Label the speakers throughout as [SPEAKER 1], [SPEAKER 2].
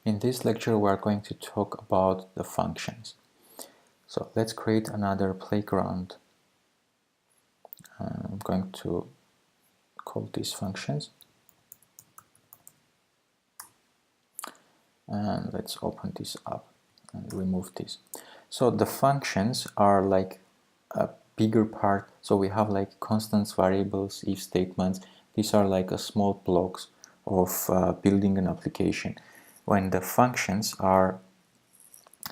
[SPEAKER 1] In this lecture we are going to talk about the functions. So let's create another playground. I'm going to call these functions and let's open this up and remove this. So the functions are like a bigger part. So we have like constants, variables, if statements. These are like a small blocks of building an application, when the functions are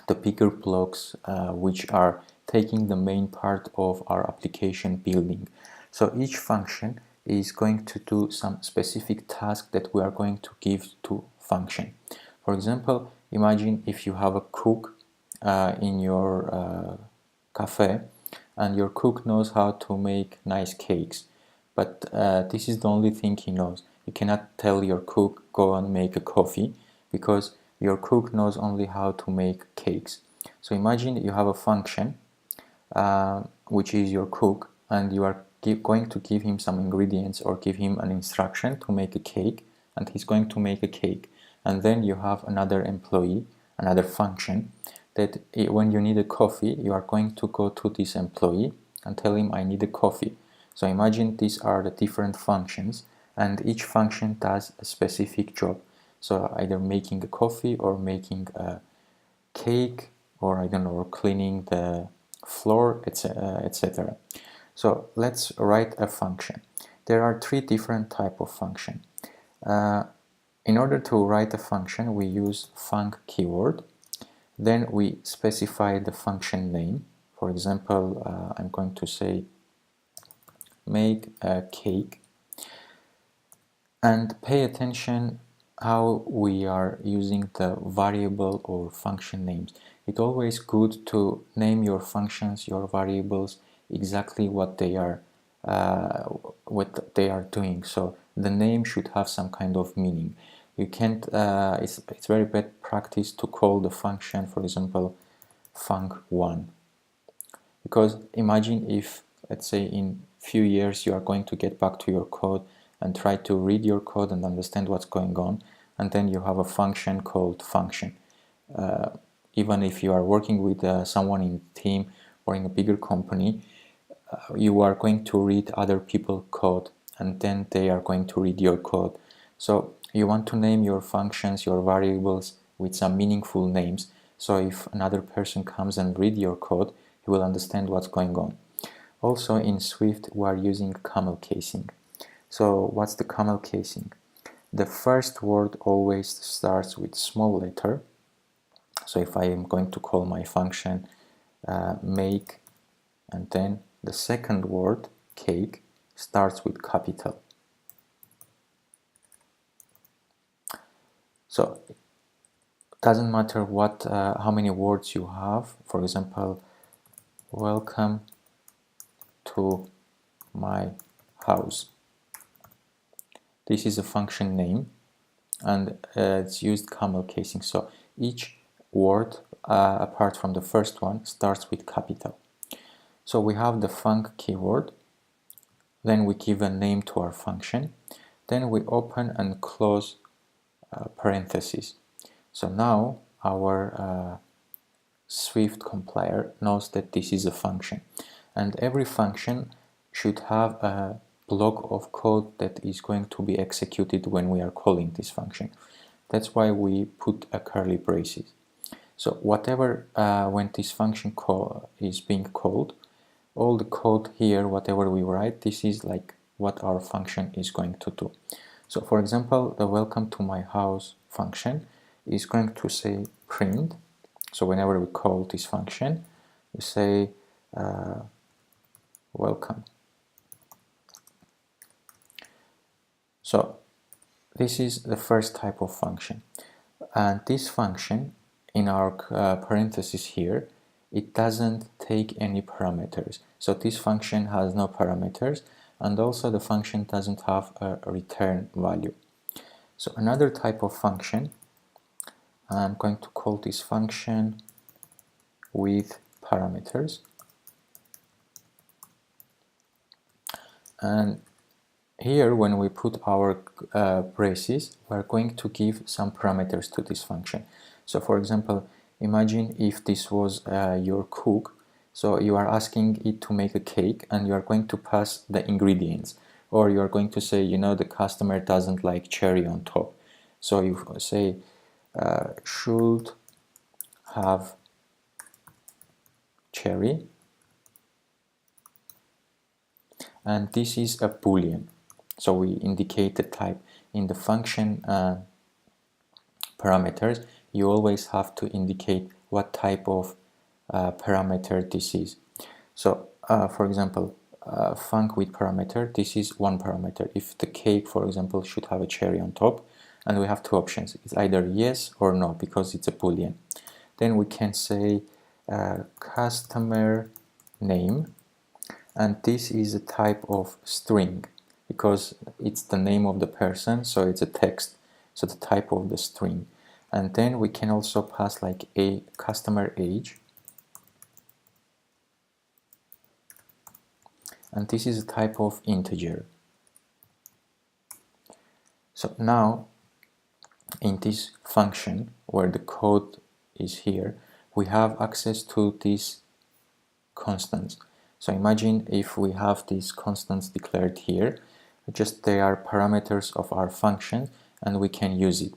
[SPEAKER 1] the bigger blocks which are taking the main part of our application building. So each function is going to do some specific task that we are going to give to function. For example, imagine if you have a cook in your cafe, and your cook knows how to make nice cakes, but this is the only thing he knows. You cannot tell your cook go and make a coffee, because your cook knows only how to make cakes. So imagine you have a function which is your cook, and you are going to give him some ingredients or give him an instruction to make a cake, and he's going to make a cake. And then you have another employee, another function, that when you need a coffee, you are going to go to this employee and tell him I need a coffee. So imagine these are the different functions, and each function does a specific job. So either making a coffee or making a cake, or I don't know, or cleaning the floor, etc. So let's write a function. There are three different types of function. In order to write a function, we use func keyword. Then we specify the function name. For example, I'm going to say make a cake, and pay attention how we are using the variable or function names. It's always good to name your functions, your variables, exactly what they are doing. So the name should have some kind of meaning. You can't. It's very bad practice to call the function, for example, func1, because imagine if, let's say, in few years you are going to get back to your code and try to read your code and understand what's going on, and then you have a function called function. Even if you are working with someone in team or in a bigger company, you are going to read other people's code, and then they are going to read your code. So you want to name your functions, your variables with some meaningful names, so if another person comes and read your code, he will understand what's going on. Also in Swift we are using camel casing. So what's the camel casing? The first word always starts with small letter. So if I am going to call my function make, and then the second word, cake, starts with capital. So it doesn't matter what how many words you have. For example, welcome to my house. This is a function name, and it's used camel casing. So each word, apart from the first one, starts with capital. So we have the func keyword, then we give a name to our function, then we open and close parentheses. So now our Swift compiler knows that this is a function, and every function should have a block of code that is going to be executed when we are calling this function. That's why we put a curly braces. So whatever, when this function call is being called, all the code here, whatever we write, this is like what our function is going to do. So for example, the welcome to my house function is going to say print. So whenever we call this function, we say welcome. So this is the first type of function, and this function in our parentheses here, it doesn't take any parameters. So this function has no parameters, and also the function doesn't have a return value. So another type of function, I'm going to call this function with parameters, and here, when we put our braces, we're going to give some parameters to this function. So for example, imagine if this was your cook, so you are asking it to make a cake and you are going to pass the ingredients, or you are going to say, you know, the customer doesn't like cherry on top, so you say should have cherry, and this is a boolean, so we indicate the type. In the function parameters, you always have to indicate what type of parameter this is. So for example, func with parameter, this is one parameter. If the cake, for example, should have a cherry on top, and we have two options, it's either yes or no because it's a boolean. Then we can say customer name, and this is a type of string because it's the name of the person, so it's a text, so the type of the string. And then we can also pass like a customer age, and this is a type of integer. So now in this function where the code is here, we have access to these constants. So imagine if we have these constants declared here, just they are parameters of our function and we can use it.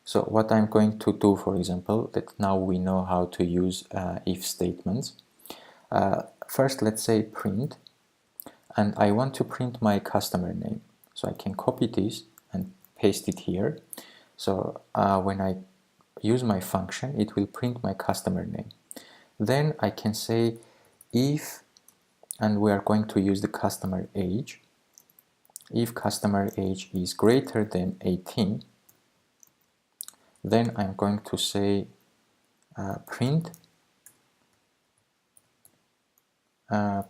[SPEAKER 1] So what I'm going to do, for example, that now we know how to use if statements. First, let's say print, and I want to print my customer name. So I can copy this and paste it here. So when I use my function, it will print my customer name. Then I can say if, and we are going to use the customer age, if customer age is greater than 18, then I'm going to say print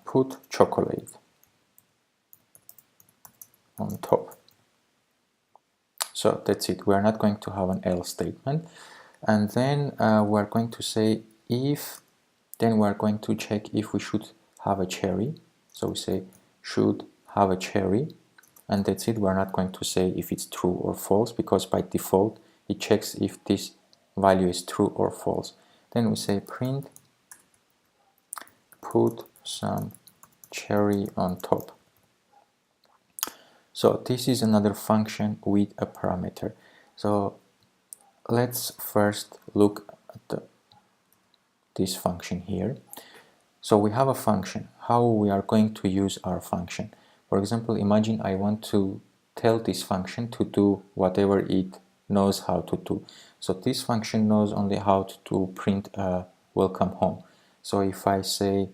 [SPEAKER 1] put chocolate on top. So that's it. We are not going to have an else statement. And then we're going to say if, then we're going to check if we should have a cherry. So we say should have a cherry, and that's it. We're not going to say if it's true or false because by default it checks if this value is true or false. Then we say print put some cherry on top. So this is another function with a parameter. So let's first look at this function here. So we have a function. How we are going to use our function? For example, imagine I want to tell this function to do whatever it knows how to do. So this function knows only how to print a welcome home. So if I say,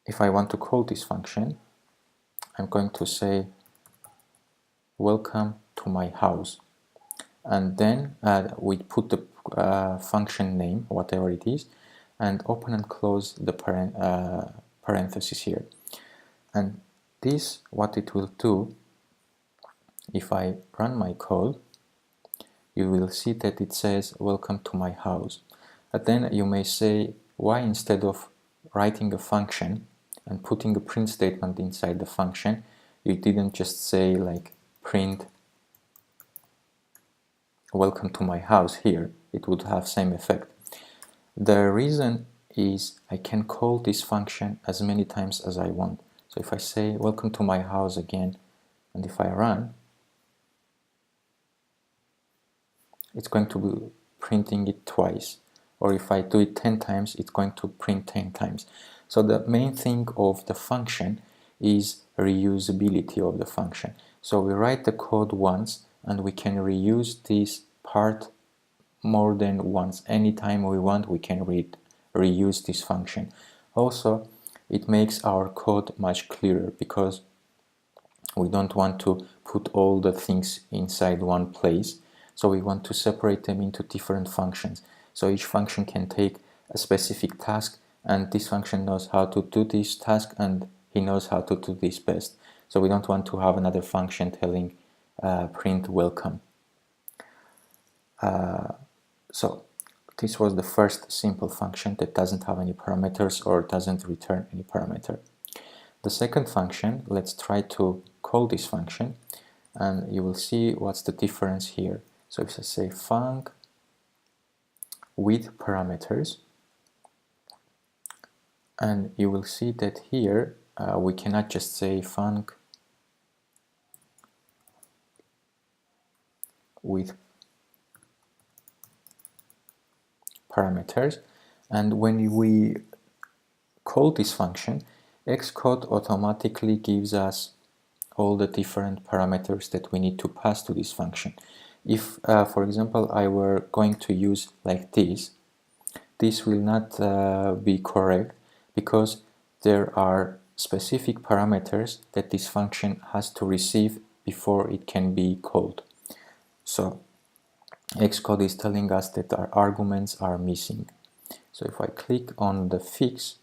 [SPEAKER 1] if I want to call this function, I'm going to say welcome to my house, and then we put the function name, whatever it is, and open and close the parenthesis here. And this, what it will do, if I run my code, you will see that it says welcome to my house. But then you may say, why instead of writing a function and putting a print statement inside the function, you didn't just say like print welcome to my house here? It would have same effect. The reason is I can call this function as many times as I want. So if I say welcome to my house again, and if I run, it's going to be printing it twice. Or if I do it 10 times, it's going to print 10 times. So the main thing of the function is reusability of the function. So we write the code once and we can reuse this part more than once. Anytime we want, we can reuse this function. Also, it makes our code much clearer because we don't want to put all the things inside one place. So we want to separate them into different functions. So each function can take a specific task, and this function knows how to do this task and he knows how to do this best. So we don't want to have another function telling print welcome. So this was the first simple function that doesn't have any parameters or doesn't return any parameter. The second function, let's try to call this function, and you will see what's the difference here. So if I say func with parameters, and you will see that here we cannot just say func with parameters, and when we call this function, Xcode automatically gives us all the different parameters that we need to pass to this function. If, for example, I were going to use like this will not be correct because there are specific parameters that this function has to receive before it can be called. So Xcode is telling us that our arguments are missing. So if I click on the fix,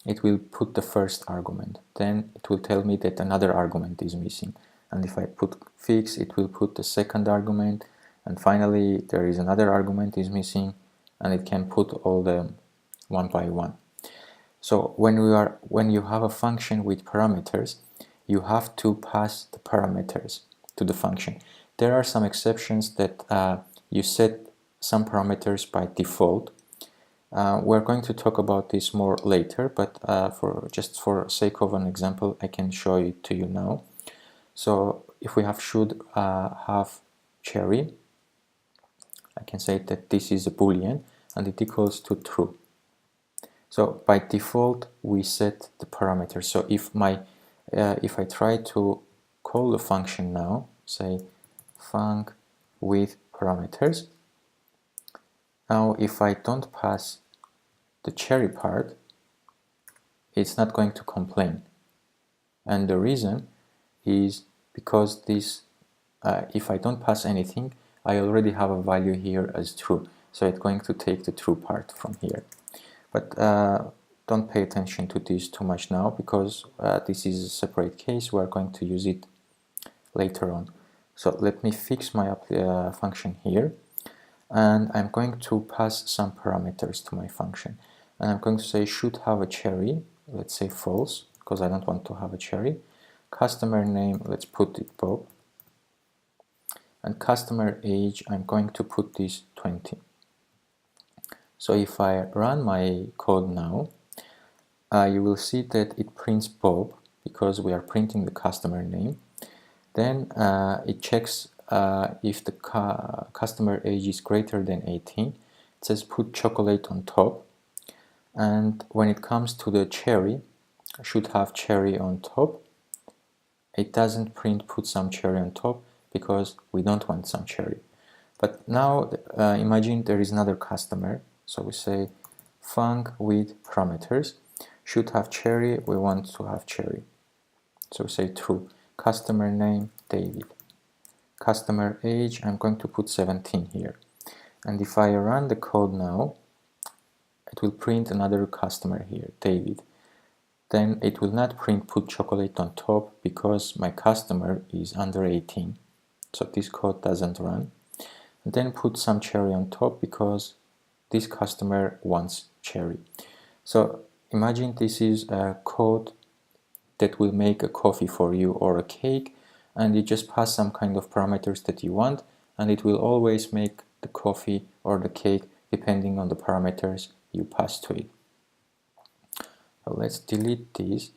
[SPEAKER 1] it will put the first argument. Then it will tell me that another argument is missing. And if I put fix, it will put the second argument. And finally, there is another argument is missing, and it can put all them one by one. So when you have a function with parameters, you have to pass the parameters to the function. There are some exceptions that you set some parameters by default. We're going to talk about this more later, but just for sake of an example, I can show it to you now. So if we should have cherry, I can say that this is a boolean and it equals to true. So by default we set the parameters. So if I try to call the function now, say func with parameters, now if I don't pass the cherry part, it's not going to complain. And the reason is because this, if I don't pass anything, I already have a value here as true. So it's going to take the true part from here. But don't pay attention to this too much now because this is a separate case. We're going to use it later on. So let me fix my function here. And I'm going to pass some parameters to my function. And I'm going to say should have a cherry, let's say false, because I don't want to have a cherry. Customer name, let's put it Bob. And customer age, I'm going to put this 20. So if I run my code now, you will see that it prints Bob because we are printing the customer name. Then it checks if the customer age is greater than 18. It says put chocolate on top. And when it comes to the cherry, should have cherry on top. It doesn't print put some cherry on top because we don't want some cherry. But now imagine there is another customer. So we say func with parameters. Should have cherry, we want to have cherry. So we say true. Customer name, David. Customer age, I'm going to put 17 here. And if I run the code now, it will print another customer here, David. Then it will not print put chocolate on top because my customer is under 18. So this code doesn't run. And then put some cherry on top because this customer wants cherry. So imagine this is a code that will make a coffee for you or a cake, and you just pass some kind of parameters that you want, and it will always make the coffee or the cake depending on the parameters you pass to it. So let's delete these